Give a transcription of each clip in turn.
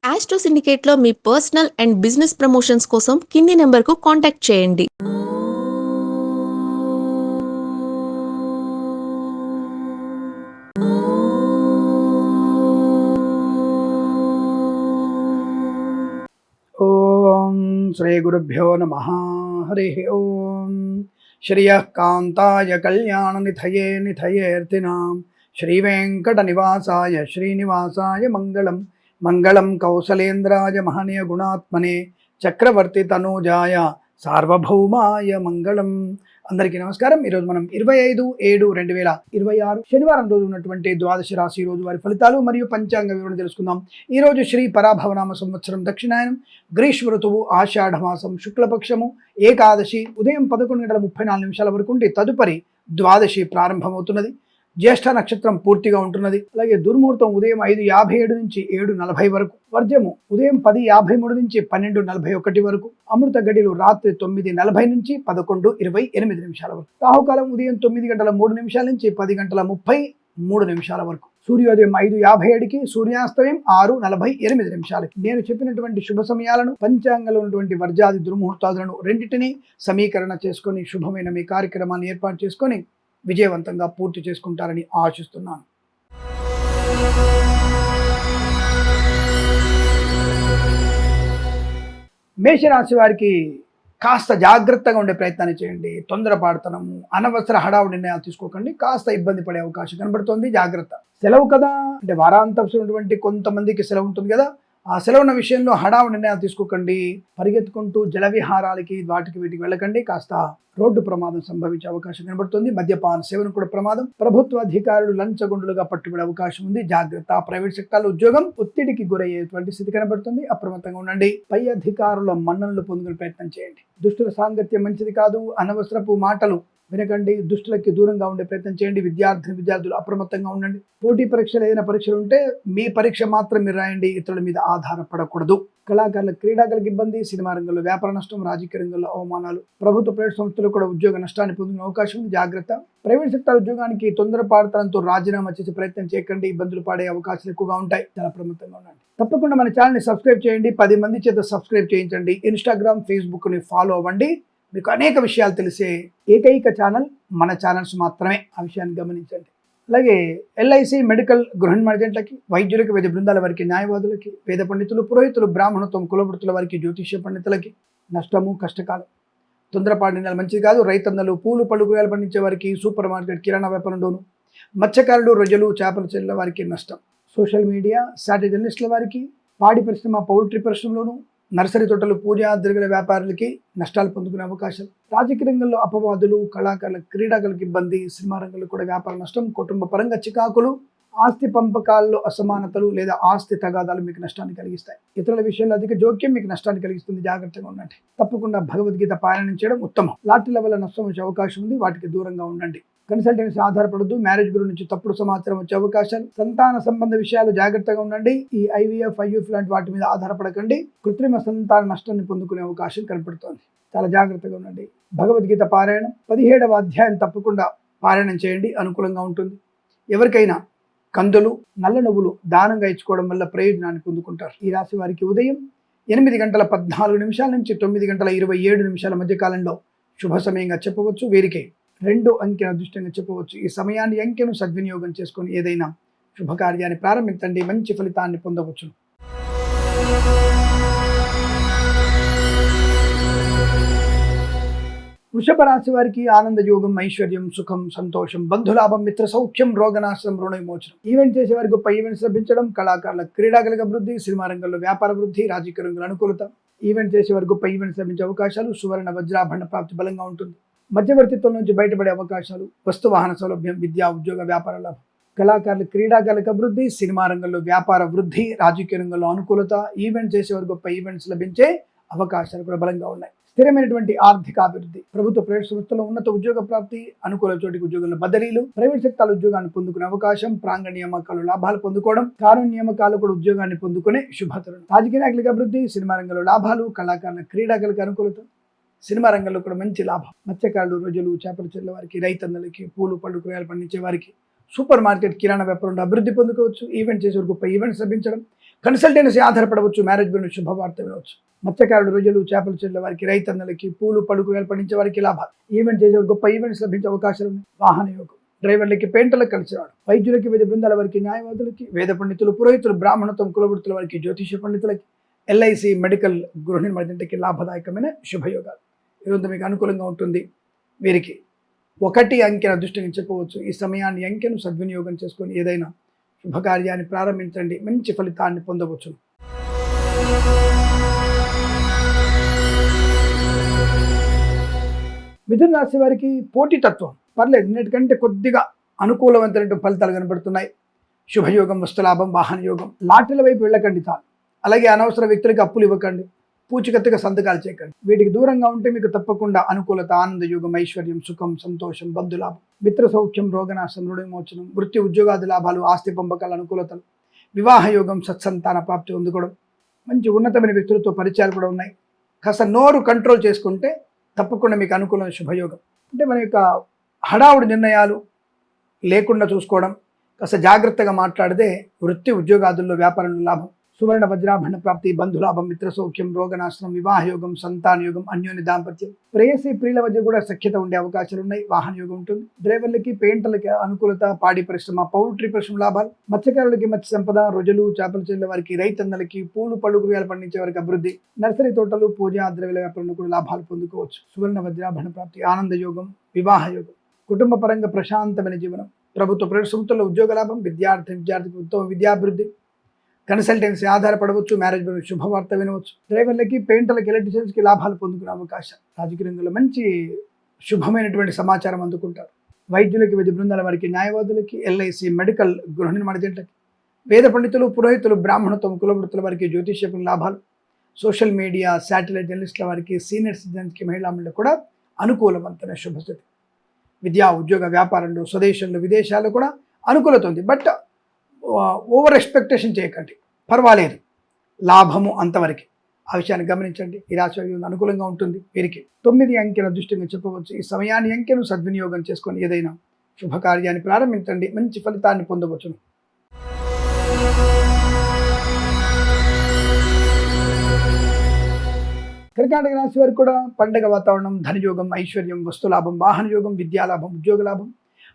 Astro సిండికేట్లో మీ personal and business promotions కోసం కింది నెంబర్కు కాంటాక్ట్ చేయండి. ఓం శ్రీ గురుభ్యో నమ. హరి ఓం. శ్రియః కాంతాయ కళ్యాణ నిధయే నిధయేర్తినాం శ్రీవేంకట నివాసాయ శ్రీనివాసాయ మంగళం. మంగళం కౌసలేంద్రాయ మహనీయ గుణాత్మనే చక్రవర్తి తనూజాయ సార్వభౌమాయ మంగళం. అందరికీ నమస్కారం. ఈరోజు మనం 25/7/2026 శనివారం రోజు ఉన్నటువంటి ద్వాదశ రాశి రోజు వారి ఫలితాలు మరియు పంచాంగ వివరణ తెలుసుకుందాం. ఈ రోజు శ్రీ పరాభవనామ సంవత్సరం దక్షిణాయనం, గ్రీష్మ ఋతువు, ఆషాఢమాసం, శుక్లపక్షము, ఏకాదశి ఉదయం 11:34 వరకు ఉండి తదుపరి ద్వాదశి ప్రారంభమవుతున్నది. జ్యేష్ఠ నక్షత్రం పూర్తిగా ఉంటున్నది. అలాగే దుర్ముహూర్తం ఉదయం 5:57 నుంచి 7:40 వరకు, వర్జము ఉదయం 10:53 నుంచి 12:41 వరకు, అమృత గడిలు రాత్రి 9:40 నుంచి 11:28 వరకు, రాహుకాలం ఉదయం 9:03 నుంచి 10:33 వరకు, సూర్యోదయం 5:57కి, సూర్యాస్తమయం 6:48. నేను చెప్పినటువంటి శుభ సమయాలను, పంచాంగంలో ఉన్నటువంటి వర్జాది దుర్ముహూర్తాలను రెండింటినీ సమీకరణ చేసుకొని శుభమైన మీ కార్యక్రమాన్ని ఏర్పాటు చేసుకొని విజయవంతంగా పూర్తి చేసుకుంటారని ఆశిస్తున్నాను. మేషరాశి వారికి కాస్త జాగ్రత్తగా ఉండే ప్రయత్నాన్ని చేయండి. తొందరపాటుతనము, అనవసర హడావుడి నిర్ణయాలు తీసుకోకండి. కాస్త ఇబ్బంది పడే అవకాశం కనబడుతోంది. జాగ్రత్త. సెలవు కదా అంటే వారాంతమైనటువంటి కొంతమందికి సెలవు ఉంటుంది కదా, ఆ సెలవున్న విషయంలో హడావుడి నిర్ణయాలు తీసుకోకండి. పరిగెత్తుకుంటూ జల విహారాలకి వాటికి వీటికి వెళ్ళకండి. కాస్త రోడ్డు ప్రమాదం సంభవించే అవకాశం కనబడుతుంది. మద్యపాన సేవన కూడా ప్రమాదం. ప్రభుత్వ అధికారులు లంచగొండులుగా పట్టుబడే అవకాశం ఉంది. జాగ్రత్త. ప్రైవేట్ సెక్టార్లో ఉద్యోగం ఒత్తిడికి గురయ్యేటువంటి స్థితి కనబడుతుంది. అప్రమత్తంగా ఉండండి. పై అధికారుల మన్ననలు పొందుకునే ప్రయత్నం చేయండి. దుష్టుల సాంగత్యం మంచిది కాదు. అనవసరపు మాటలు వినకండి. దుష్టులకి దూరంగా ఉండే ప్రయత్నం చేయండి. విద్యార్థులు అప్రమత్తంగా ఉండండి. పోటీ పరీక్షలు ఏదైనా పరీక్షలు ఉంటే మీ పరీక్ష మాత్రం మీరు రాయండి. ఇతరుల మీద ఆధారపడకూడదు. కళాకారులకు, క్రీడాకారులకు ఇబ్బంది. సినిమా రంగంలో వ్యాపార నష్టం, రాజకీయ రంగంలో అవమానాలు, ప్రభుత్వ ప్రైవేట్ సంస్థలు కూడా ఉద్యోగ నష్టాన్ని పొందిన అవకాశం ఉంది. జాగ్రత్త. ప్రైవేట్ సెక్టార్ ఉద్యోగానికి తొందరపాటుతనంతో రాజీనామా చేసే ప్రయత్నం చేయకండి. ఇబ్బందులు పడే అవకాశాలు ఎక్కువగా ఉంటాయి. చాలా అప్రమత్తంగా ఉండండి. తప్పకుండా మన ఛానల్ని సబ్స్క్రైబ్ చేయండి. 10 మంది చేత సబ్స్క్రైబ్ చేయించండి. ఇన్స్టాగ్రామ్, ఫేస్బుక్ని ఫాలో అవ్వండి. మీకు అనేక విషయాలు తెలిసే ఏకైక ఛానల్ మన ఛానల్స్ మాత్రమే. ఆ విషయాన్ని గమనించండి. అలాగే ఎల్ఐసి, మెడికల్, గృహ ఏజెంట్లకి, వైద్యులకి, వైద్య బృందాల వారికి, న్యాయవాదులకి, వేద పండితులు, పురోహితులు, బ్రాహ్మణత్వం, కులవృత్తుల వారికి, జ్యోతిష్య పండితులకి నష్టము, కష్టకాలం. తొందరపాటు నిర్ణయాలు మంచిది కాదు. రైతన్నలు, పూలు పళ్ళు కూరగాయలు పండించే వారికి, సూపర్ మార్కెట్, కిరాణా వ్యాపారంలోను, మత్స్యకారులు, రొయ్యలు, చేపల చెల్లెల వారికి నష్టం. సోషల్ మీడియా, సాటి జర్నలిస్టుల వారికి, పాడి పరిశ్రమ, పౌల్ట్రీ పరిశ్రమలోను, నర్సరీ తోటలు, పూజా ద్రవ్యాల వ్యాపారులకి నష్టాలు పొందుకునే అవకాశాలు. రాజకీయ రంగంలో అపవాదులు, కళాకారులకు, క్రీడాకారులకు ఇబ్బంది. సినిమా రంగంలో కూడా వ్యాపార నష్టం. కుటుంబ పరంగా చికాకులు, ఆస్తి పంపకాల్లో అసమానతలు లేదా ఆస్తి తగాదాలు మీకు నష్టాన్ని కలిగిస్తాయి. ఇతరుల విషయంలో అధిక జోక్యం మీకు నష్టాన్ని కలిగిస్తుంది. జాగ్రత్తగా ఉండండి. తప్పకుండా భగవద్గీత పారాయణం చేయడం ఉత్తమం. లాటరీల వల్ల నష్టం వచ్చే అవకాశం ఉంది. వాటికి దూరంగా ఉండండి. కన్సల్టెన్సీ ఆధారపడద్దు. మ్యారేజ్ గురి నుంచి తప్పుడు సమాచారం వచ్చే అవకాశాలు. సంతాన సంబంధ విషయాలు జాగ్రత్తగా ఉండండి. ఈ ఐవీఎఫ్, ఐయూఎఫ్ లాంటి వాటి మీద ఆధారపడకండి. కృత్రిమ సంతాన నష్టాన్ని పొందుకునే అవకాశం కనపడుతోంది. చాలా జాగ్రత్తగా ఉండండి. భగవద్గీత పారాయణం 17వ అధ్యాయం తప్పకుండా పారాయణం చేయండి. అనుకూలంగా ఉంటుంది. ఎవరికైనా కందులు, నల్ల నువ్వులు దానంగా ఇచ్చుకోవడం వల్ల ప్రయోజనాన్ని పొందుకుంటారు. ఈ రాశి వారికి ఉదయం 8:14 నుంచి 9:27 మధ్య కాలంలో శుభ సమయంగా చెప్పవచ్చు. వీరికి 2 అంకెను అదృష్టంగా చెప్పవచ్చు. ఈ సమయాన్ని, అంకెను సద్వినియోగం చేసుకొని ఏదైనా శుభకార్యాన్ని ప్రారంభించండి. మంచి ఫలితాన్ని పొందవచ్చు. వృషభ రాశి వారికి ఆనంద యోగం, ఐశ్వర్యం, సుఖం, సంతోషం, బంధులాభం, మిత్ర సౌఖ్యం, రోగనాశనం, రుణ విమోచనం. ఈవెంట్ చేసే వారికి గొప్ప ఈవెంట్స్ లభించడం. కళాకారుల, క్రీడాకారుల అభివృద్ధి. సినిమా రంగంలో వ్యాపార వృద్ధి. రాజకీయ రంగంలో అనుకూలత. ఈవెంట్ చేసే వారికి గొప్ప ఈవెంట్స్ లభించే అవకాశాలు. సువర్ణ, వజ్రాభరణ ప్రాప్తి బలంగా ఉంటుంది. మధ్యవర్తిత్వం నుంచి బయటపడే అవకాశాలు. వస్తు వాహన సౌలభ్యం. విద్యా, ఉద్యోగ, వ్యాపార లాభం. కళాకారులు, క్రీడాకారులకు అభివృద్ధి. సినిమా రంగంలో వ్యాపార వృద్ధి. రాజకీయ రంగంలో అనుకూలత. ఈవెంట్ చేసేవారు గొప్ప ఈవెంట్స్ లభించే అవకాశాలు కూడా బలంగా ఉన్నాయి. స్థిరమైనటువంటి ఆర్థిక అభివృద్ధి. ప్రభుత్వ ప్రైవేట్ సంస్థల్లో ఉన్నత ఉద్యోగ ప్రాప్తి. అనుకూల చోటికి ఉద్యోగుల బదిలీలు. ప్రైవేట్ సెక్టార్ ఉద్యోగాన్ని పొందుకునే అవకాశం. ప్రాంగణ నియామకాలు లాభాలు పొందుకోవడం. కారు నియామకాలు కూడా ఉద్యోగాన్ని పొందుకునే శుభతరుణం. రాజకీయ నాయకులకు అభివృద్ధి. సినిమా రంగంలో లాభాలు. కళాకారుల, క్రీడాకారులకు అనుకూలత. సినిమా రంగంలో కూడా మంచి లాభం. మత్స్యకారులు, రొయ్యలు, చేపల చెల్లెల వారికి, రైతన్నలకి, పూలు పళ్ళు కూరగాయలు పండించే వారికి, సూపర్ మార్కెట్ కిరాణా వ్యాపారంలో అభివృద్ధి పొందుకోవచ్చు. ఈవెంట్ చేసే గొప్ప ఈవెంట్స్ లభించడం, కన్సల్టెన్సీ ఆధారపడవచ్చు, మ్యారేజ్ గురించి శుభవార్త వినవచ్చు. మత్స్యకారులు, రొయ్యలు, చేపలు చెల్లె వారికి, రైతన్నలకి, పూలు పళ్ళు కూరగాయలు పండించే వారికి లాభాలు. ఈవెంట్ చేసే గొప్ప ఈవెంట్స్ లభించే అవకాశాలు ఉన్నాయి. వాహన యోగం, డ్రైవర్లకి, పెయింటర్లకు కలిసి రావడం, వైద్యులకి, వివిధ బృందాల వారికి, న్యాయవాదులకి, వేద పండితులు, పురోహితులు, బ్రాహ్మణత్వం, కులవృత్తుల వారికి, జ్యోతిష పండితులకి, ఎల్ఐసి, మెడికల్, గృహ నిర్మాణ జంటకి లాభదాయకమైన శుభయోగాలు. ఈరోజు మీకు అనుకూలంగా ఉంటుంది. వీరికి 1 అంకెను అదృష్టంగా చెప్పవచ్చు. ఈ సమయాన్ని అంకెను సద్వినియోగం చేసుకొని ఏదైనా శుభకార్యాన్ని ప్రారంభించండి, మంచి ఫలితాన్ని పొందవచ్చు. మిథున రాశి వారికి పోటీతత్వం పర్లేదు, అన్నిటికంటే కొద్దిగా అనుకూలవంతమైన ఫలితాలు కనబడుతున్నాయి. శుభయోగం, వస్తులాభం, వాహన యోగం. లాటరీల వైపు వెళ్ళకండి చాలు. అలాగే అనవసర వ్యక్తులకు అప్పులు ఇవ్వకండి, పూచికత్తుగా సంతకాలు చేయకండి. వీటికి దూరంగా ఉంటే మీకు తప్పకుండా అనుకూలత, ఆనంద యోగం, ఐశ్వర్యం, సుఖం, సంతోషం, బంధులాభం, మిత్ర సౌఖ్యం, రోగనాశం, రుణ విమోచనం, వృత్తి ఉద్యోగాది లాభాలు, ఆస్తి పంపకాల అనుకూలతలు, వివాహ యోగం, సత్సంతాన ప్రాప్తి పొందుకోవడం, మంచి ఉన్నతమైన వ్యక్తులతో పరిచయాలు కూడా ఉన్నాయి. కాస్త నోరు కంట్రోల్ చేసుకుంటే తప్పకుండా మీకు అనుకూలమైన శుభయోగం. అంటే మన యొక్క హడావుడి నిర్ణయాలు లేకుండా చూసుకోవడం, కాస్త జాగ్రత్తగా మాట్లాడితే వృత్తి ఉద్యోగాదుల్లో, వ్యాపారంలో లాభం. సువర్ణ వజ్రాభరణ ప్రాప్తి, బంధులాభం, మిత్ర సౌఖ్యం, రోగనాశనం, వివాహ యోగం, సంతాన యోగం, అన్యోన్య దాంపత్యం, ప్రేయసి ప్రియుల మధ్య కూడా సఖ్యత ఉండే అవకాశాలు ఉన్నాయి. వాహన యోగం ఉంటుంది. డ్రైవర్లకి, పెయింటర్లకి అనుకూలత, పాడి పరిశ్రమ, పౌల్ట్రీ పరిశ్రమ లాభాలు, మత్స్యకారులకి మత్స్య సంపద, రొయ్యలు, చేపలు చెల్లె వారికి, రైతన్నలకి, పూలు పళ్ళు కూరగాయలు పండించే వారికి అభివృద్ధి, నర్సరీ తోటలు, పూజా ద్రవ్యాల వ్యాపారంలో కూడా లాభాలు పొందుకోవచ్చు. సువర్ణ వజ్రాభరణ ప్రాప్తి, ఆనంద యోగం, వివాహ యోగం, కుటుంబ పరంగా ప్రశాంతమైన జీవనం, ప్రభుత్వ ప్రభుత్వంలో ఉద్యోగ లాభం, విద్యార్థికి ఉత్తమ విద్యాభివృద్ధి, కన్సల్టెన్సీ ఆధారపడవచ్చు, మ్యారేజ్ గురించి శుభవార్త వినవచ్చు. డ్రైవర్లకి, పెయింటర్లకి, ఎలక్ట్రీషియన్స్కి లాభాలు పొందుకునే అవకాశం. రాజకీయ రంగంలో మంచి శుభమైనటువంటి సమాచారం అందుకుంటారు. వైద్యులకి, వివిధ బృందాల వారికి, న్యాయవాదులకి, ఎల్ఐసి, మెడికల్, గృహ నిర్మాణ జంటకి, వేద పండితులు, పురోహితులు, బ్రాహ్మణత్వం, కులవృత్తుల వారికి, జ్యోతిష్యం లాభాలు, సోషల్ మీడియా, శాటిలైట్ జర్నలిస్టుల వారికి, సీనియర్ సిటిజన్స్కి, మహిళా మండలి కూడా అనుకూలవంతమైన శుభస్థితి. విద్యా ఉద్యోగ వ్యాపారంలో, స్వదేశంలో, విదేశాల్లో కూడా అనుకూలత ఉంది. బట్ ఓవర్ ఎక్స్పెక్టేషన్ చేయకండి, పర్వాలేదు, లాభము అంతవరకు. ఆ విషయాన్ని గమనించండి. ఈ రాశి వారికి అనుకూలంగా ఉంటుంది. వీరికి 9 అంకెను అదృష్టంగా చెప్పవచ్చు. ఈ సమయాన్ని అంకెను సద్వినియోగం చేసుకొని ఏదైనా శుభకార్యాన్ని ప్రారంభించండి, మంచి ఫలితాన్ని పొందవచ్చును. కర్కాటక రాశి వారికి కూడా పండగ వాతావరణం, ధనయోగం, ఐశ్వర్యం, వస్తులాభం, వాహన యోగం, విద్యాలాభం, ఉద్యోగ లాభం,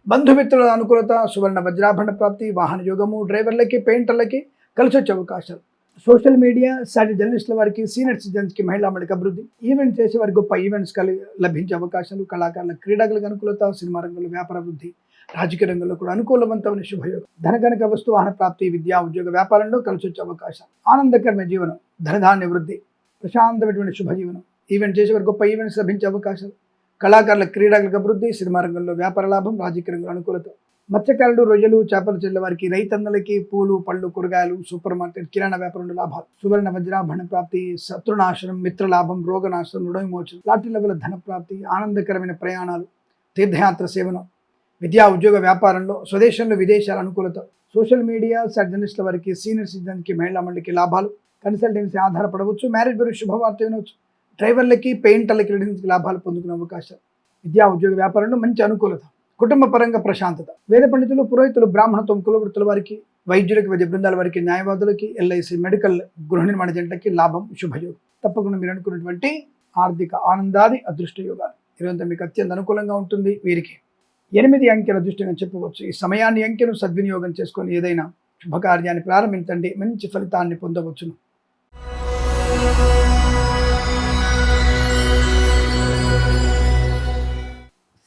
బంధుమిత్రుల అనుకూలత, సువర్ణ వజ్రాభరణ ప్రాప్తి, వాహన యోగము, డ్రైవర్లకి, పెయింటర్లకి కలిసి వచ్చే అవకాశాలు. సోషల్ మీడియా, శాటిలైట్ జర్నలిస్టుల వారికి, సీనియర్ సిటిజన్స్కి, మహిళా మండలికి అభివృద్ధి, ఈవెంట్ చేసే వారికి గొప్ప ఈవెంట్స్ లభించే అవకాశాలు. కళాకారుల, క్రీడాకులకు అనుకూలత, సినిమా రంగంలో వ్యాపార వృద్ధి, రాజకీయ రంగంలో కూడా అనుకూలవంతమైన శుభయోగం. ధనకనక వస్తు వాహన ప్రాప్తి, విద్యా ఉద్యోగ వ్యాపారంలో కలిసి వచ్చే అవకాశాలు. ఆనందకరమైన జీవనం, ధనధాన్య వృద్ధి, ప్రశాంతమైనటువంటి శుభజీవనం. ఈవెంట్ చేసే వారికి గొప్ప ఈవెంట్స్ లభించే అవకాశాలు. కళాకారుల, క్రీడాకులకు అభివృద్ధి, సినిమా రంగంలో వ్యాపార లాభం, రాజకీయ రంగంలో అనుకూలత. మత్స్యకారులు, రొయ్యలు, చేపలు చెల్లె వారికి, రైతన్నలకి, పూలు పళ్ళు కూరగాయలు, సూపర్ మార్కెట్, కిరాణా వ్యాపారంలో లాభాలు. సువర్ణ వజ్రాభరణ ప్రాప్తి, శత్రునాశనం, మిత్రలాభం, రోగనాశనం, రుణ విమోచనం, లాటరీ లెవెల్ ధన ప్రాప్తి, ఆనందకరమైన ప్రయాణాలు, తీర్థయాత్ర సేవనం, విద్యా ఉద్యోగ వ్యాపారంలో, స్వదేశంలో, విదేశాల అనుకూలత. సోషల్ మీడియా, జర్నలిస్టుల వారికి, సీనియర్ సిటిజన్కి, మహిళా మండలికి లాభాలు, కన్సల్టెన్సీ ఆధారపడవచ్చు, మ్యారేజ్ గురించి శుభవార్త వినవచ్చు. డ్రైవర్లకి, పెయింటర్లకి, ఎలక్ట్రీషియన్స్కి లాభాలు పొందుకునే అవకాశం. విద్యా ఉద్యోగ వ్యాపారంలో మంచి అనుకూలత, కుటుంబ పరంగా ప్రశాంతత. వేద పండితులు, పురోహితులు, బ్రాహ్మణత్వం, కులవృత్తుల వారికి, వైద్యులకి, వివిధ బృందాల వారికి, న్యాయవాదులకి, ఎల్ఐసి, మెడికల్, గృహ నిర్మాణ జంటకి లాభం, శుభయోగం. తప్పకుండా మీరు అనుకున్నటువంటి ఆర్థిక ఆనందాది అదృష్ట యోగాలు ఈరోజు మీకు అత్యంత అనుకూలంగా ఉంటుంది. వీరికి 8 అంకెల అదృష్టంగా చెప్పవచ్చు. ఈ సమయాన్ని అంకెను సద్వినియోగం చేసుకొని ఏదైనా శుభకార్యాన్ని ప్రారంభించండి, మంచి ఫలితాన్ని పొందవచ్చును.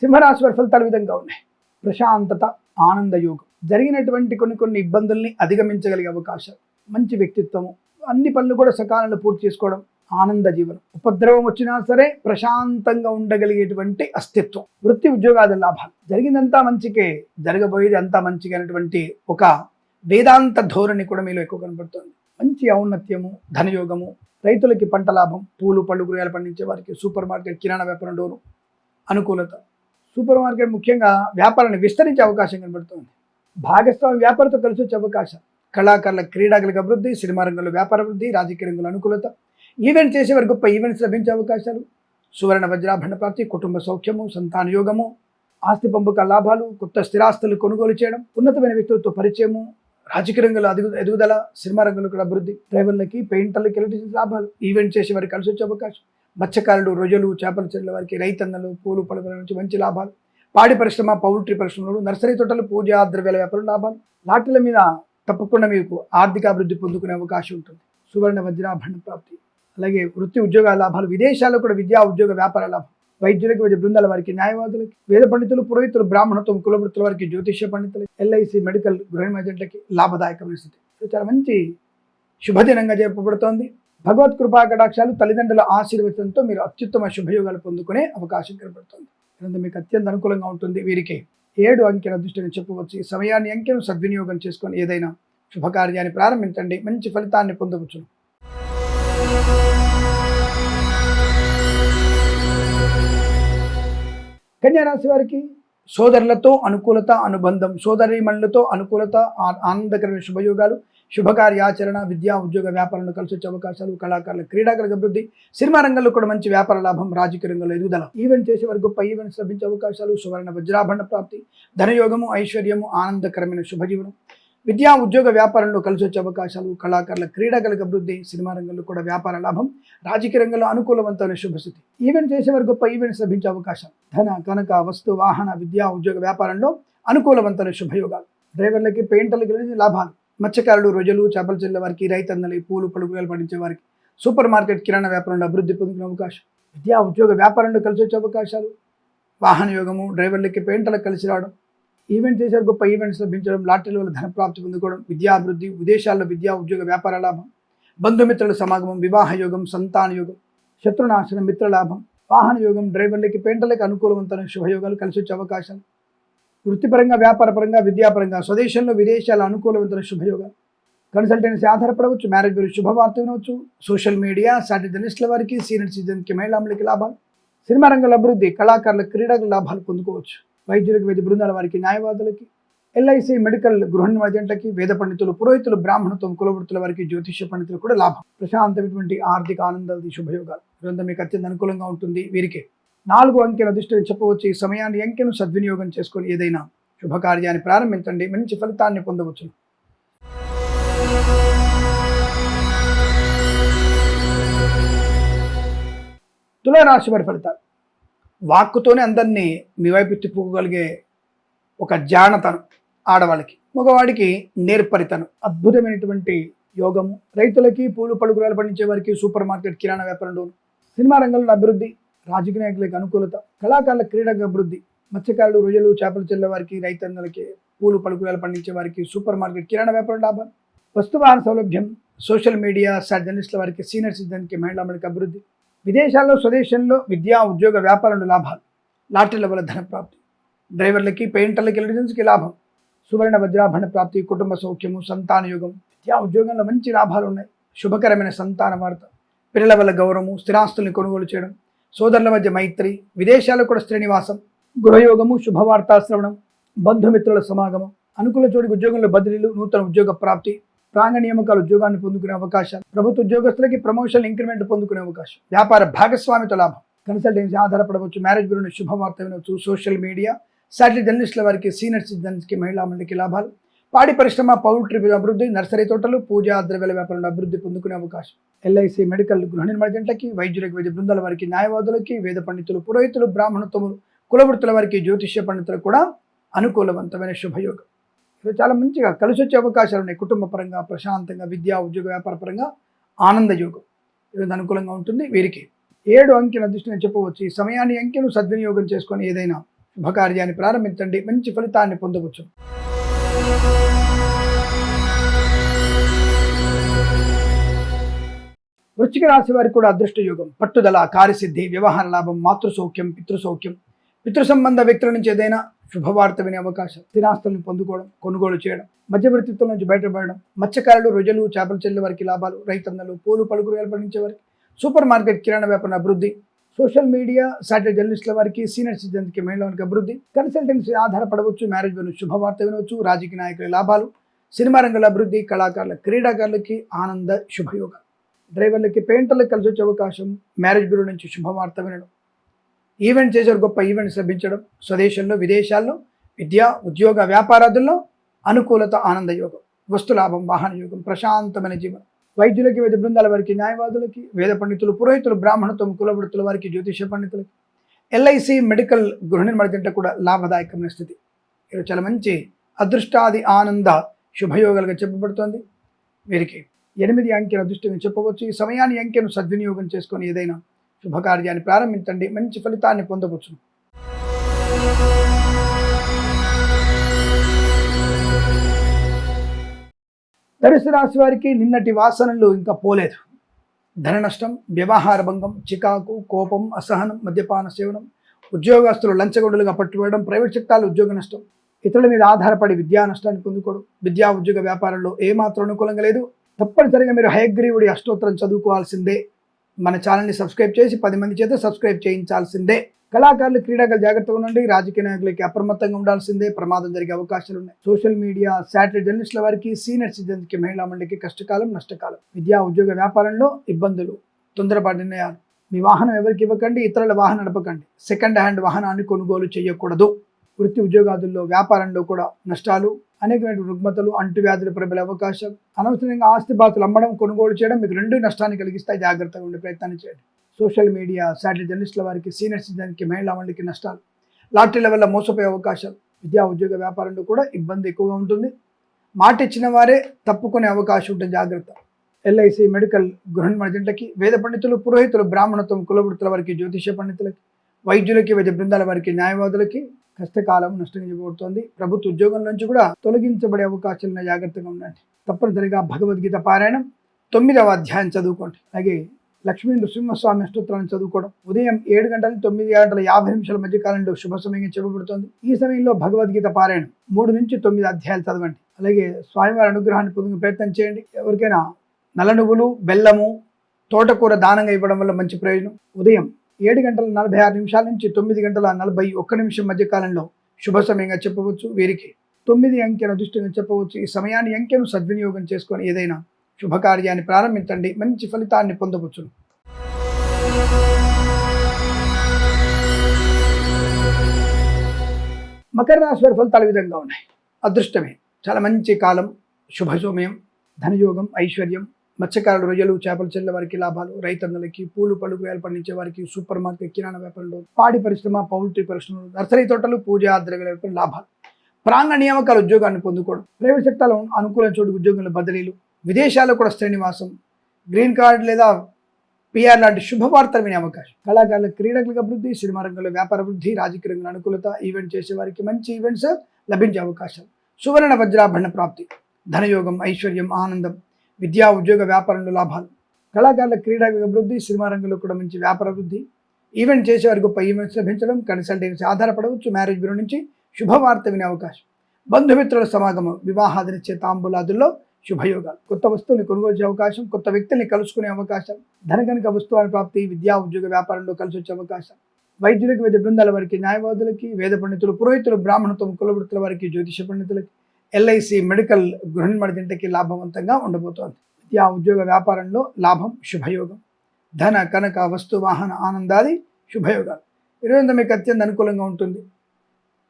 సింహరాశి వారి ఫలితాలు విధంగా ఉన్నాయి. ప్రశాంతత, ఆనంద యోగం, జరిగినటువంటి కొన్ని ఇబ్బందుల్ని అధిగమించగలిగే అవకాశం, మంచి వ్యక్తిత్వము, అన్ని పనులు కూడా సకాలంలో పూర్తి చేసుకోవడం, ఆనంద జీవనం. ఉపద్రవం వచ్చినా సరే ప్రశాంతంగా ఉండగలిగేటువంటి అస్తిత్వం. వృత్తి ఉద్యోగాల లాభాలు, జరిగిందంతా మంచికే, జరగబోయేది అంతా మంచిగా అనేటువంటి ఒక వేదాంత ధోరణి కూడా మీలో ఎక్కువ కనబడుతుంది. మంచి ఔన్నత్యము, ధనయోగము, రైతులకి పంట లాభం, పూలు పళ్ళు కూరగాయలు పండించే వారికి, సూపర్ మార్కెట్, కిరాణా వ్యాపారంలోను అనుకూలత. సూపర్ మార్కెట్ ముఖ్యంగా వ్యాపారాన్ని విస్తరించే అవకాశం కనబడుతుంది. భాగస్వామి వ్యాపారంతో కలిసి వచ్చే అవకాశం. కళాకారుల, క్రీడాకులకు అభివృద్ధి, సినిమా రంగంలో వ్యాపార అభివృద్ధి, రాజకీయ రంగంలో అనుకూలత. ఈవెంట్ చేసేవారికి గొప్ప ఈవెంట్స్ లభించే అవకాశాలు. సువర్ణ వజ్రాభరణ ప్రాప్తి, కుటుంబ సౌఖ్యము, సంతాన యోగము, ఆస్తి పంపక లాభాలు, కొత్త స్థిరాస్తులు కొనుగోలు చేయడం, ఉన్నతమైన వ్యక్తులతో పరిచయము, రాజకీయ రంగంలో ఎదుగుదల, సినిమా రంగంలో కూడా అభివృద్ధి, డ్రైవర్లకి, పెయింటర్లకి, ఎలక్ట్రీషియన్స్ లాభాలు, ఈవెంట్ చేసే వారికి కలిసి వచ్చే అవకాశం, మత్స్యకారులు, రొయ్యలు, చేపల చెరువుల వారికి, రైతన్నలు, పూలు పలుకుల నుంచి మంచి లాభాలు, పాడి పరిశ్రమ, పౌల్ట్రీ పరిశ్రమలు, నర్సరీ తోటలు, పూజా ద్రవ్యాల వ్యాపారం లాభాలు, లాటరీల మీద తప్పకుండా మీకు ఆర్థిక అభివృద్ధి పొందుకునే అవకాశం ఉంటుంది. సువర్ణ వజ్రాభరణ ప్రాప్తి, అలాగే వృత్తి ఉద్యోగాల లాభాలు, విదేశాల్లో కూడా విద్యా ఉద్యోగ వ్యాపార లాభం, వైద్యులకి, వైద్య బృందాల వారికి, న్యాయవాదులకి, వేద పండితులు, పురోహితులు, బ్రాహ్మణత్వం, కులవృత్తుల వారికి, జ్యోతిష్య పండితులకి, ఎల్ఐసి, మెడికల్, గృహ ఏజెంట్లకి లాభదాయకమైన స్థితి. ఇది చాలా మంచి శుభదినంగా చెప్పబడుతోంది. భగవత్ కృపా కటాక్షాలు, తల్లిదండ్రుల ఆశీర్వచనంతో మీరు అత్యుత్తమ శుభయోగాలు పొందుకునే అవకాశం కనబడుతుంది. ఇదంతా మీకు అత్యంత అనుకూలంగా ఉంటుంది. వీరికి 7 అంకెల దృష్టిని చెప్పవచ్చు. ఈ సమయాన్ని, అంకెను సద్వినియోగం చేసుకొని ఏదైనా శుభకార్యాన్ని ప్రారంభించండి, మంచి ఫలితాన్ని పొందవచ్చు. కన్యా రాశి వారికి సోదరులతో అనుకూలత, అనుబంధం, సోదరీమణులతో అనుకూలత, ఆనందకరమైన శుభయోగాలు, శుభకార్యాచరణ, విద్యా ఉద్యోగ వ్యాపారంలో కలిసి వచ్చే అవకాశాలు, కళాకారుల, క్రీడాకారుల అభివృద్ధి, సినిమా రంగంలో కూడా మంచి వ్యాపార లాభం, రాజకీయ రంగంలో ఎదుగుదల, ఈవెంట్ చేసే వారికి గొప్ప ఈవెంట్స్ లభించే అవకాశాలు, సువర్ణ వజ్రాభరణ ప్రాప్తి, ధనయోగము, ఐశ్వర్యము, ఆనందకరమైన శుభజీవనం, విద్యా ఉద్యోగ వ్యాపారంలో కలిసి వచ్చే అవకాశాలు, కళాకారుల, క్రీడాకారుల అభివృద్ధి, సినిమా రంగంలో కూడా వ్యాపార లాభం, రాజకీయ రంగంలో అనుకూలవంతమైన శుభస్థితి, ఈవెంట్ చేసేవారు గొప్ప ఈవెంట్స్ లభించే అవకాశం, ధన, కనక, వస్తు, వాహన, విద్యా ఉద్యోగ వ్యాపారంలో అనుకూలవంతమైన శుభయోగాలు, డ్రైవర్లకి, పెయింటర్లకి లాభాలు, మత్స్యకారులు, రొయ్యలు, చేపల చెరువుల వారికి, రైతన్నలు, పూలు పలుకులు పండించే వారికి, సూపర్ మార్కెట్, కిరాణా వ్యాపారంలో అభివృద్ధి పొందుకునే అవకాశం, విద్యా ఉద్యోగ వ్యాపారంలో కలిసి వచ్చే అవకాశాలు, వాహన యోగము, డ్రైవర్లకి, పెయింటర్లకు కలిసి రావడం, ఈవెంట్ చేసే గొప్ప ఈవెంట్స్ లభించడం, లాటరీల వల్ల ధనప్రాప్తి పొందుకోవడం, విద్యాభివృద్ధి, విదేశాల్లో విద్యా ఉద్యోగ వ్యాపార లాభం, బంధుమిత్రుల సమాగమం, వివాహ యోగం, సంతాన యోగం, శత్రునాశనం, మిత్రలాభం, వాహన యోగం, డ్రైవర్లకి, పెయింటర్లకి అనుకూలవంతమైన శుభయోగాలు కలిసి వచ్చే అవకాశాలు, వృత్తిపరంగా, వ్యాపారపరంగా, విద్యాపరంగా, స్వదేశంలో, విదేశాల అనుకూలవంతమైన శుభయోగాలు, కన్సల్టెన్సీ ఆధారపడవచ్చు, మ్యారేజ్ బ్యూరో శుభవార్త వినవచ్చు, సోషల్ మీడియా, సాటి జర్నలిస్టుల వారికి, సీనియర్ సిటిజన్కి, మహిళలకి లాభాలు, సినిమా రంగంలో అభివృద్ధి, కళాకారుల, క్రీడాకుల లాభాలు పొందుకోవచ్చు, వైద్యులకు, వైద్య బృందాల వారికి, న్యాయవాదులకి, ఎల్ఐసి, మెడికల్, గృహ ఏజెంట్లకి, వేద పండితులు, పురోహితులు, బ్రాహ్మణత్వం, కులవృత్తుల వారికి, జ్యోతిష్య పండితులు కూడా లాభం, ప్రశాంతమైనటువంటి ఆర్థిక ఆనందాది శుభయోగాలు. ఇదంతా మీకు అత్యంత అనుకూలంగా ఉంటుంది. వీరికి 4 అంకెల దృష్టిని చెప్పవచ్చు. ఈ సమయాన్ని, అంకెను సద్వినియోగం చేసుకొని ఏదైనా శుభకార్యాన్ని ప్రారంభించండి, మంచి ఫలితాన్ని పొందవచ్చు. తులారాశి వారి ఫలితాలు. వాక్కుతోనే అందరినీ మీ వైపు తిప్పుకోగలిగే ఒక జానతనం ఆడవాళ్ళకి, మగవాడికి నేర్పరితనం, అద్భుతమైనటువంటి యోగము, రైతులకి, పూలు పలుకురాలు పండించే వారికి, సూపర్ మార్కెట్, కిరాణా వ్యాపారంలో, సినిమా రంగంలో అభివృద్ధి, రాజకీయ నాయకులకి అనుకూలత, కళాకారుల, క్రీడకు అభివృద్ధి, మత్స్యకారులు, రొయ్యలు, చేపల చెరువుల వారికి, రైతన్నలకి, పూలు పలుకురాలు పండించే వారికి, సూపర్ మార్కెట్, కిరాణా వ్యాపారం లాభాలు, వస్తువాహన సౌలభ్యం, సోషల్ మీడియా, జర్నలిస్టుల వారికి, సీనియర్ సిటిజన్కి, మహిళలకి అభివృద్ధి, విదేశాల్లో, స్వదేశంలో విద్యా ఉద్యోగ వ్యాపారంలో లాభాలు, లాటరీల వల్ల ధనప్రాప్తి, డ్రైవర్లకి, పెయింటర్లకి, ఎలక్ట్రీషియన్స్కి లాభం, సువర్ణ వజ్రాభరణ ప్రాప్తి, కుటుంబ సౌఖ్యము, సంతాన యోగం, విద్యా ఉద్యోగంలో మంచి లాభాలు ఉన్నాయి, శుభకరమైన సంతాన వార్త, పిల్లల వల్ల గౌరవము, స్థిరాస్తుల్ని కొనుగోలు చేయడం, సోదరుల మధ్య మైత్రి, విదేశాల్లో కూడా శ్రేణివాసం, గృహయోగము, శుభవార్తా శ్రవణం, బంధుమిత్రుల సమాగమం, అనుకూల చోటికి ఉద్యోగంలో బదిలీలు, నూతన ఉద్యోగ ప్రాప్తి, ప్రాంగ నియామకాలు, ఉద్యోగాన్ని పొందుకునే అవకాశాలు, ప్రభుత్వ ఉద్యోగస్తులకి ప్రమోషన్, ఇంక్రిమెంట్ పొందుకునే అవకాశం, వ్యాపార భాగస్వామితో లాభం, కన్సల్టెన్సీ ఆధారపడవచ్చు, మ్యారేజ్ బ్యూరో శుభవార్త వినవచ్చు, సోషల్ మీడియా, సాటి జర్నలిస్టుల వారికి, సీనియర్ సిటిజన్స్కి, మహిళలకి లాభాలు, పాడి పరిశ్రమ, పౌల్ట్రీ అభివృద్ధి, నర్సరీ తోటలు, పూజా ద్రవ్యాల వ్యాపారంలో అభివృద్ధి పొందుకునే అవకాశం, ఎల్ఐసి, మెడికల్, గృహ ఏజెంట్లకి, వైద్యులకి, వైద్య బృందాల వారికి, న్యాయవాదులకి, వేద పండితులు, పురోహితులు, బ్రాహ్మణత్వములు, కులవృత్తుల వారికి, జ్యోతిష్య పండితులకు కూడా అనుకూలవంతమైన శుభయోగం. ఇవి చాలా మంచిగా కలిసి వచ్చే అవకాశాలు ఉన్నాయి. కుటుంబ పరంగా, ప్రశాంతంగా, విద్యా ఉద్యోగ వ్యాపార పరంగా ఆనంద యోగం ఇది అనుకూలంగా ఉంటుంది. వీరికి 7 అంకెల దృష్టిని చెప్పవచ్చు. ఈ సమయాన్ని, అంకెను సద్వినియోగం చేసుకొని ఏదైనా శుభకార్యాన్ని ప్రారంభించండి, మంచి ఫలితాన్ని పొందవచ్చు. వృశ్చిక రాశి వారికి కూడా అదృష్ట యోగం, పట్టుదల, కార్యసిద్ధి, వ్యవహార లాభం, మాతృసౌఖ్యం, పితృసౌఖ్యం, పితృ సంబంధ వ్యక్తుల నుంచి ఏదైనా శుభవార్త వినే అవకాశం, స్థిరాస్తులను పొందుకోవడం, కొనుగోలు చేయడం, మధ్యవర్తిత్వం నుంచి బయటపడడం, మత్స్యకారులు, రొయ్యలు, చేపల చెరువుల వారికి లాభాలు, రైతన్నలు, పూలు పలుకురాలు పండించే వారికి, సూపర్ మార్కెట్, కిరాణా వ్యాపారం అభివృద్ధి, సోషల్ మీడియా, సాటి జర్నలిస్టుల వారికి, సీనియర్ సిటిజన్స్కి, మహిళలకి అభివృద్ధి, కన్సల్టెన్సీ ఆధారపడవచ్చు, మ్యారేజ్ బ్యూరో శుభవార్త వినవచ్చు, రాజకీయ నాయకుల లాభాలు, సినిమా రంగంలో అభివృద్ధి, కళాకారుల, క్రీడాకారులకి ఆనంద శుభయోగాలు, డ్రైవర్లకి, పెయింటర్లకు కలిసి వచ్చే అవకాశం, మ్యారేజ్ బ్యూరో నుంచి శుభవార్త వినడం, ఈవెంట్ చేసేవారు గొప్ప ఈవెంట్స్ లభించడం, స్వదేశంలో విదేశాల్లో విద్య, ఉద్యోగ, వ్యాపారాదుల్లో అనుకూలత, ఆనంద యోగం, వస్తు లాభం, వాహన యోగం, ప్రశాంతమైన జీవనం. వైద్యులకి, వైద్య బృందాల వారికి, న్యాయవాదులకి, వేద పండితులు, పురోహితులు, బ్రాహ్మణత్వం, కులవృత్తుల వారికి, జ్యోతిష పండితులకి, ఎల్ఐసి, మెడికల్, గృహ నిర్మాణ జంట కూడా లాభదాయకమైన స్థితి. ఇది చాలా మంచి అదృష్టాది ఆనంద శుభయోగాలుగా చెప్పబడుతోంది. వీరికి 8 అంకెల అదృష్టంగా చెప్పవచ్చు. ఈ సమయాన్ని అంకెను సద్వినియోగం చేసుకొని ఏదైనా శుభకార్యాన్ని ప్రారంభించండి, మంచి ఫలితాన్ని పొందవచ్చు. ధనుసు రాశి వారికి నిన్నటి వాసనలు ఇంకా పోలేదు. ధన నష్టం, వ్యవహార భంగం, చికాకు, కోపం, అసహనం, మద్యపాన సేవనం, ఉద్యోగస్తులు లంచగొండులుగా పట్టుబడడం, ప్రైవేట్ సెక్టార్లో ఉద్యోగ నష్టం, ఇతరుల మీద ఆధారపడి విద్యా నష్టాన్ని పొందుకోవడం, విద్యా ఉద్యోగ వ్యాపారంలో ఏమాత్రం అనుకూలంగా లేదు. తప్పనిసరిగా మీరు హయగ్రీవుడి అష్టోత్తరం చదువుకోవాల్సిందే. మన ఛానల్ని సబ్స్క్రైబ్ చేసి 10 మంది చేత సబ్స్క్రైబ్ చేయించాల్సిందే. కళాకారులు, క్రీడాకారులు జాగ్రత్తగా ఉండండి. రాజకీయ నాయకులకి అప్రమత్తంగా ఉండాల్సిందే. ప్రమాదం జరిగే అవకాశాలు ఉన్నాయి. సోషల్ మీడియా, శాటిలైట్ జర్నలిస్టుల వారికి, సీనియర్ సిటిజన్స్కి, మహిళా మండలికి కష్టకాలం, నష్టకాలం. విద్యా ఉద్యోగ వ్యాపారంలో ఇబ్బందులు, తొందరపాటు నిర్ణయాలు. మీ వాహనం ఎవరికి ఇవ్వకండి, ఇతరుల వాహనం నడపకండి. సెకండ్ హ్యాండ్ వాహనాన్ని కొనుగోలు చేయకూడదు. వృత్తి ఉద్యోగాదుల్లో, వ్యాపారంలో కూడా నష్టాలు, అనేకమైన రుగ్మతలు, అంటువ్యాధులు ప్రబలే అవకాశం. అనవసరంగా ఆస్తిపాస్తులు అమ్మడం, కొనుగోలు చేయడం మీకు 2 నష్టాన్ని కలిగిస్తాయి. జాగ్రత్తగా ఉండే ప్రయత్నాన్ని చేయండి. సోషల్ మీడియా, శాటిలైట్ జర్నలిస్టుల వారికి, సీనియర్ సిటిజన్కి, మహిళా మండలికి నష్టాలు, లాటరీల వల్ల మోసపోయే అవకాశాలు. విద్యా ఉద్యోగ వ్యాపారంలో కూడా ఇబ్బంది ఎక్కువగా ఉంటుంది. మాట ఇచ్చిన వారే తప్పుకునే అవకాశం ఉంటుంది. జాగ్రత్త. ఎల్ఐసి, మెడికల్, గృహ నిర్మాణ జంటకి, వేద పండితులు, పురోహితులు, బ్రాహ్మణత్వం, కులవృత్తుల వారికి, జ్యోతిష పండితులకి, వైద్యులకి, వైద్య బృందాల వారికి, న్యాయవాదులకి కష్టకాలం, నష్టం చేయబడుతోంది. ప్రభుత్వ ఉద్యోగం నుంచి కూడా తొలగించబడే అవకాశాలను జాగ్రత్తగా ఉండండి. తప్పనిసరిగా భగవద్గీత పారాయణం 9వ అధ్యాయం చదువుకోండి. అలాగే లక్ష్మీ నృసింహస్వామి అష్టోత్తరాన్ని చదువుకోవడం. ఉదయం 7 గంటల 9:50 మధ్య కాలంలో శుభ సమయంగా చెప్పబడుతోంది. ఈ సమయంలో భగవద్గీత పారాయణం 3 నుంచి 9 అధ్యాయాలు చదవండి. అలాగే స్వామివారి అనుగ్రహాన్ని పొందుకునే ప్రయత్నం చేయండి. ఎవరికైనా నల్ల నువ్వులు, బెల్లము, తోటకూర దానంగా ఇవ్వడం వల్ల మంచి ప్రయోజనం. ఉదయం 7:46 నుంచి 9:41 మధ్య కాలంలో శుభ సమయంగా చెప్పవచ్చు. వీరికి 9 అంకెను అదృష్టంగా చెప్పవచ్చు. ఈ సమయాన్ని అంకెను సద్వినియోగం చేసుకొని ఏదైనా శుభకార్యాన్ని ప్రారంభించండి, మంచి ఫలితాన్ని పొందవచ్చు. మకర రాశి వారి ఫలితాలు ఈ విధంగా ఉన్నాయి. అదృష్టమే, చాలా మంచి కాలం, శుభ సమయం, ధనయోగం, ఐశ్వర్యం, మత్స్యకారులు, రొయ్యలు, చేపలు చెల్లె వారికి లాభాలు, రైతన్నలకి, పూలు, పళ్ళు, కూరగాయలు పండించే వారికి, సూపర్ మార్కెట్, కిరాణా వ్యాపారంలో, పాడి పరిశ్రమ, పౌల్ట్రీ పరిశ్రమలు, నర్సరీ తోటలు, పూజా ద్రవ్యాల వ్యాపారం లాభాలు, ప్రాంగణ నియామకాల ఉద్యోగాన్ని పొందుకోవడం, ప్రైవేట్ సెక్టార్లో అనుకూల చోటు ఉద్యోగుల బదిలీలు, విదేశాల్లో కూడా స్థిర నివాసం, గ్రీన్ కార్డ్ లేదా పిఆర్ లాంటి శుభవార్తలు వినే అవకాశం. కళాకారుల, క్రీడకులకు అభివృద్ధి, సినిమా రంగంలో వ్యాపార అభివృద్ధి, రాజకీయ రంగంలో అనుకూలత, ఈవెంట్ చేసే వారికి మంచి ఈవెంట్స్ లభించే అవకాశం. సువర్ణ వజ్రాభరణ ప్రాప్తి, ధనయోగం, ఐశ్వర్యం, ఆనందం, విద్యా ఉద్యోగ వ్యాపారంలో లాభాలు. కళాకారుల, క్రీడకులకు అభివృద్ధి, సినిమా రంగంలో కూడా మంచి వ్యాపార అభివృద్ధి, ఈవెంట్ చేసే వారికి గొప్ప ఈవెంట్స్ లభించడం, కన్సల్టెన్సీ ఆధారపడవచ్చు. మ్యారేజ్ బ్యూరో నుంచి శుభవార్త వినే అవకాశం. బంధుమిత్రుల సమాగమం, వివాహాదినిచ్చే తాంబూలాదుల్లో శుభయోగాలు, కొత్త వస్తువుని కొనుగోలు చేసే అవకాశం, కొత్త వ్యక్తుల్ని కలుసుకునే అవకాశం, ధనగణిక వస్తువుల ప్రాప్తి, విద్యా ఉద్యోగ వ్యాపారంలో కలిసి వచ్చే అవకాశం. వైద్యులకి, వైద్య బృందాల వారికి, న్యాయవాదులకి, వేద పండితులు, పురోహితులు, బ్రాహ్మణత్వం, కులవృత్తుల వారికి, జ్యోతిష పండితులకి, ఎల్ఐసి, మెడికల్, గృహ నిర్మాణ జంటకి లాభవంతంగా ఉండబోతోంది. విద్యా ఉద్యోగ వ్యాపారంలో లాభం, శుభయోగం, ధన, కనక, వస్తు, వాహన, ఆనందాది శుభయోగాలు. 28 మీకు అత్యంత అనుకూలంగా ఉంటుంది.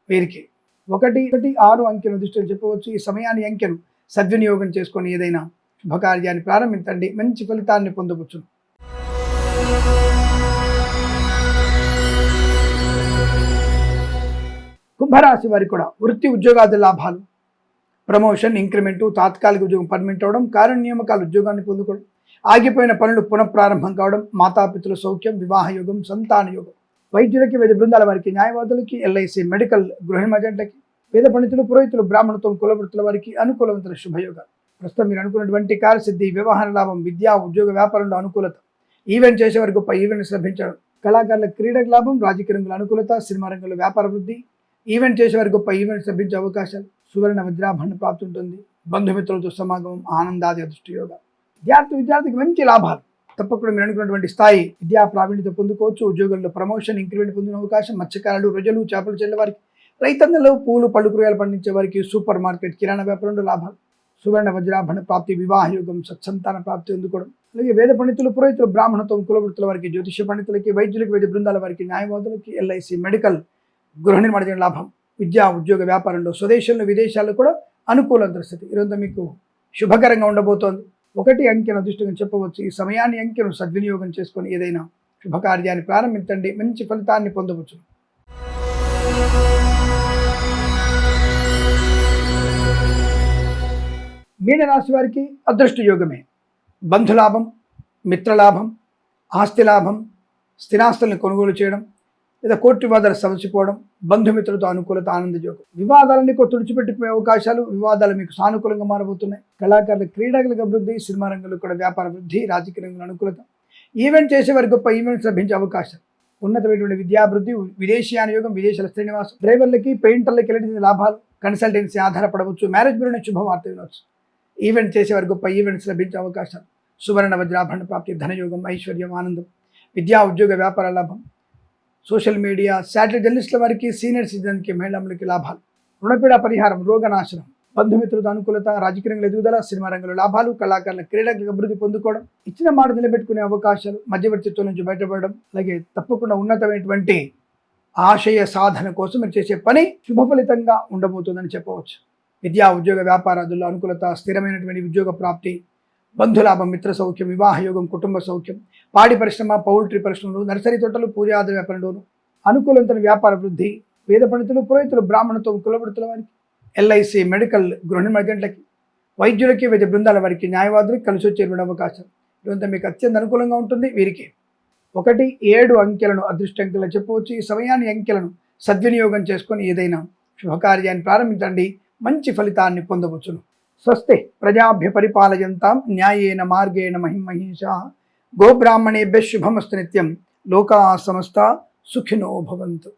వీరికి 1, 6 అంకెను దృష్టిలో చెప్పవచ్చు. ఈ సమయాన్ని అంకెను సద్వినియోగం చేసుకొని ఏదైనా శుభకార్యాన్ని ప్రారంభించండి, మంచి ఫలితాన్ని పొందవచ్చు. కుంభరాశి వారికి కూడా వృత్తి ఉద్యోగాది లాభాలు, ప్రమోషన్, ఇంక్రిమెంటు, తాత్కాలిక ఉద్యోగం పర్మనెంట్ అవడం, కార్య నియామకాల ఉద్యోగాన్ని పొందుకోవడం, ఆగిపోయిన పనులు పునఃప్రారంభం కావడం, మాతాపితుల సౌఖ్యం, వివాహ యోగం, సంతాన యోగం. వైద్యులకి, వైద్య బృందాల వారికి, న్యాయవాదులకి, ఎల్ఐసి, మెడికల్, గృహ నిర్మాణలకి, వేద పండితులు, పురోహితులు, బ్రాహ్మణత్వం, కులవృత్తుల వారికి అనుకూలవంతుల శుభయోగాలు. ప్రస్తుతం మీరు అనుకున్నటువంటి కార్యసిద్ధి, వ్యవహార లాభం, విద్యా ఉద్యోగ వ్యాపారంలో అనుకూలత, ఈవెంట్ చేసేవారికి గొప్ప ఈవెంట్స్ లభించడం, కళాకారుల, క్రీడకు లాభం, రాజకీయ రంగంలో అనుకూలత, సినిమా రంగంలో వ్యాపార వృద్ధి, ఈవెంట్ చేసేవారికి గొప్ప ఈవెంట్స్ లభించే అవకాశాలు. సువర్ణ వజ్రాభరణ ప్రాప్తి ఉంటుంది. బంధుమిత్రులతో సమాగమం, ఆనందాది అదృష్ట యోగాలు. విద్యార్థికి మంచి లాభాలు. తప్పకుండా మీరు అనుకున్నటువంటి స్థాయి విద్యా ప్రావీణ్యత పొందుకోవచ్చు. ఉద్యోగుల్లో ప్రమోషన్, ఇంక్రిమెంట్ పొందిన అవకాశం. మత్స్యకారులు, రొయ్యలు, చేపలు చెల్లె వారికి, రైతన్నలు, పూలు, పళ్ళు, కూరగాయలు పండించే వారికి, సూపర్ మార్కెట్, కిరాణా వ్యాపారంలో లాభాలు. సువర్ణ వజ్రాభరణ ప్రాప్తి, వివాహ యోగం, సత్సంతాన ప్రాప్తి అందుకోవడం, అలాగే వేద పండితులు, పురోహితులు, బ్రాహ్మణత్వం, కులవృత్తుల వారికి, జ్యోతిష పండితులకి, వైద్యులకి, వైద్య బృందాల వారికి, న్యాయవాదులకి, ఎల్ఐసి, మెడికల్, గృహ నిర్మాణ చేయడం లాభం. విద్యా, ఉద్యోగ, వ్యాపారంలో, స్వదేశంలో, విదేశాల్లో కూడా అనుకూల పరిస్థితి. ఈరోజు మీకు శుభకరంగా ఉండబోతోంది. 1 అంకెను అదృష్టంగా చెప్పవచ్చు. ఈ సమయాన్ని, అంకెను సద్వినియోగం చేసుకొని ఏదైనా శుభకార్యాన్ని ప్రారంభించండి, మంచి ఫలితాన్ని పొందవచ్చు. మీనరాశి వారికి అదృష్ట యోగమే. బంధులాభం, మిత్రలాభం, ఆస్తి లాభం, స్థిరాస్తుల్ని కొనుగోలు చేయడం, లేదా కోర్టు వివాదాలు సమసిపోవడం, బంధుమిత్రులతో అనుకూలత, ఆనందయోగం. వివాదాలన్నీ తుడిచిపెట్టుకునే అవకాశాలు, వివాదాలు మీకు సానుకూలంగా మారబోతున్నాయి. కళాకారుల, క్రీడాకులకు అభివృద్ధి, సినిమా రంగంలో కూడా వ్యాపార వృద్ధి, రాజకీయ రంగంలో అనుకూలత, ఈవెంట్ చేసేవారికి గొప్ప ఈవెంట్స్ లభించే అవకాశం, ఉన్నతమైనటువంటి విద్యాభివృద్ధి, విదేశీయాన యోగం, విదేశాల శ్రీనివాసం, డ్రైవర్లకి, పెయింటర్లకి ఎలాంటి లాభాలు, కన్సల్టెన్సీ ఆధారపడవచ్చు, మ్యారేజ్ బ్యూరోని శుభవార్త వినవచ్చు. ఈవెంట్ చేసేవారి గొప్ప ఈవెంట్స్ లభించే అవకాశం, సువర్ణ వజ్రాభరణ ప్రాప్తి, ధనయోగం, ఐశ్వర్యం, ఆనందం, విద్యా, ఉద్యోగ, వ్యాపార లాభం, సోషల్ మీడియా, శాటిలైట్ జర్నలిస్టుల వారికి, సీనియర్ సిటిజన్కి, మహిళలకి లాభాలు, రుణపీడ పరిహారం, రోగనాశనం, బంధుమిత్రులతో అనుకూలత, రాజకీయ రంగంలో ఎదుగుదల, సినిమా రంగంలో లాభాలు, కళాకారుల, క్రీడలకు అభివృద్ధి పొందుకోవడం, ఇచ్చిన మాట నిలబెట్టుకునే అవకాశాలు, మధ్యవర్తిత్వం నుంచి బయటపడడం, అలాగే తప్పకుండా ఉన్నతమైనటువంటి ఆశయ సాధన కోసం మీరు చేసే పని శుభ ఫలితంగా ఉండబోతుందని చెప్పవచ్చు. విద్యా, ఉద్యోగ, వ్యాపారాదుల్లో అనుకూలత, స్థిరమైనటువంటి ఉద్యోగ ప్రాప్తి, బంధులాభం, మిత్ర సౌఖ్యం, వివాహ యోగం, కుటుంబ సౌఖ్యం, పాడి పరిశ్రమ, పౌల్ట్రీ పరిశ్రమలు, నర్సరీ తోటలు, పూజాది వ్యాపారంలోను అనుకూలంతో వ్యాపార వృద్ధి, వేద పండితులు, పురోహితులు, బ్రాహ్మణత్వం, కులవృత్తుల వారికి, ఎల్ఐసి, మెడికల్, గృహ నిర్మాణకి, వైద్యులకి, వైద్య బృందాల వారికి, న్యాయవాదులకి కలిసి వచ్చే అవకాశం ఇదంతా మీకు అత్యంత అనుకూలంగా ఉంటుంది. వీరికి 1, 7 అంకెలను అదృష్టంగా చెప్పవచ్చు. ఈ సమయాన్ని, అంకెలను సద్వినియోగం చేసుకొని ఏదైనా శుభకార్యాన్ని ప్రారంభించండి, మంచి ఫలితాన్ని పొందవచ్చును. స్వస్తి ప్రజాభ్య పరిపాలయంతాం న్యాయేన మార్గేణ మహిమహీషా గోబ్రాహ్మణేభ్యః శుభమస్తు నిత్యం. లోకా సమస్తా సుఖినో భవంతు.